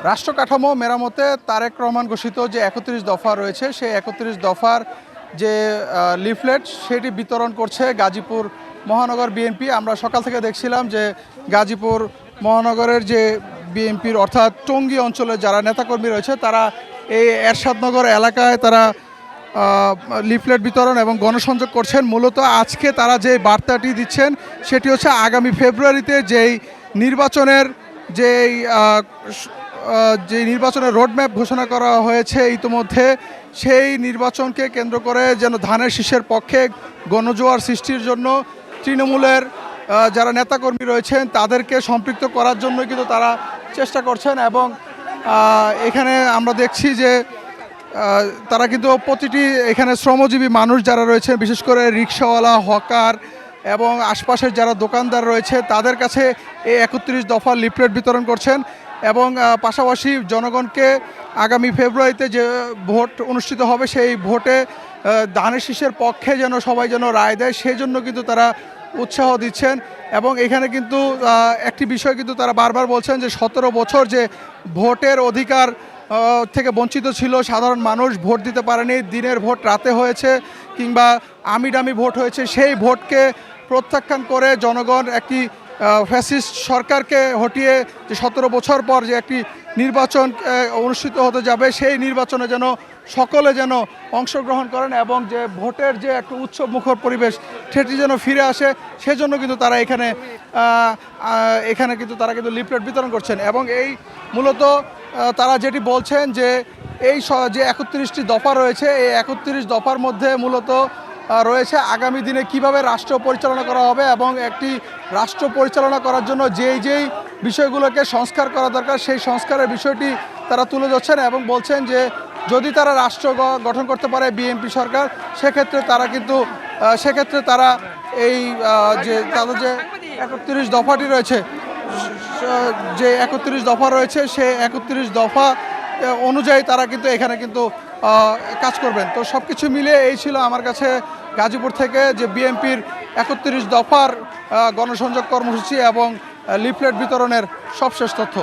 রাষ্ট্র কাঠামো মেরামতে তারেক রহমান ঘোষিত যে ৩১ দফা রয়েছে সেই ৩১ দফার যে লিফলেট সেটি বিতরণ করছে গাজীপুর মহানগর বিএনপি। আমরা সকাল থেকে দেখছিলাম যে গাজীপুর মহানগরের যে বিএনপির অর্থাৎ টঙ্গী অঞ্চলে যারা নেতাকর্মী রয়েছে তারা এই এরশাদনগর এলাকায় তারা লিফলেট বিতরণ এবং গণসংযোগ করছেন। মূলত আজকে তারা যে বার্তাটি দিচ্ছেন সেটি হচ্ছে আগামী ফেব্রুয়ারিতে যেই নির্বাচনের যেই যে নির্বাচনের রোডম্যাপ ঘোষণা করা হয়েছে ইতিমধ্যে, সেই নির্বাচনকে কেন্দ্র করে যেন ধানের শীষের পক্ষে গণজোয়ার সৃষ্টির জন্য তৃণমূলের যারা নেতাকর্মী রয়েছেন তাদেরকে সম্পৃক্ত করার জন্য কিন্তু তারা চেষ্টা করছেন। এবং এখানে আমরা দেখছি যে তারা কিন্তু প্রতিটি এখানে শ্রমজীবী মানুষ যারা রয়েছে, বিশেষ করে রিক্সাওয়ালা, হকার এবং আশপাশের যারা দোকানদার রয়েছে তাদের কাছে এই ৩১ দফা লিফলেট বিতরণ করছেন। এবং পাশাপাশি জনগণকে আগামী ফেব্রুয়ারিতে যে ভোট অনুষ্ঠিত হবে সেই ভোটে ধানের শীষের পক্ষে যেন সবাই যেন রায় দেয় সেই জন্য কিন্তু তারা উৎসাহ দিচ্ছেন। এবং এখানে কিন্তু একটি বিষয় কিন্তু তারা বারবার বলছেন যে ১৭ বছর যে ভোটের অধিকার থেকে বঞ্চিত ছিল সাধারণ মানুষ, ভোট দিতে পারেনি, দিনের ভোট রাতে হয়েছে কিংবা আমিডামি ভোট হয়েছে, সেই ভোটকে প্রত্যাখ্যান করে জনগণ একটি ফ্যাসিস্ট সরকারকে হটিয়ে যে ১৭ বছর পর যে একটি নির্বাচন অনুষ্ঠিত হতে যাবে সেই নির্বাচনে যেন সকলে যেন অংশগ্রহণ করেন এবং যে ভোটের যে একটা উৎসব মুখর পরিবেশ সেটি যেন ফিরে আসে সেজন্য কিন্তু তারা এখানে কিন্তু তারা কিন্তু লিফলেট বিতরণ করছেন। এবং এই মূলত তারা যেটি বলছেন যে এই যে ৩১টি দফা রয়েছে এই ৩১ দফার মধ্যে মূলত রয়েছে আগামী দিনে কিভাবে রাষ্ট্র পরিচালনা করা হবে এবং একটি রাষ্ট্র পরিচালনা করার জন্য যেই বিষয়গুলোকে সংস্কার করা দরকার সেই সংস্কারের বিষয়টি তারা তুলে ধরছেন এবং বলছেন যে যদি তারা রাষ্ট্র গঠন করতে পারে বিএনপি সরকার সেক্ষেত্রে তারা এই যে তাদের যে ৩১ দফাটি রয়েছে যে ৩১ দফা রয়েছে সেই ৩১ দফা অনুযায়ী তারা কিন্তু এখানে কিন্তু কাজ করবেন। তো সব কিছু মিলে এই ছিল আমার কাছে গাজীপুর থেকে যে বিএনপির ৩১ দফার গণসংযোগ কর্মসূচি এবং লিফলেট বিতরণের সবশেষ তথ্য।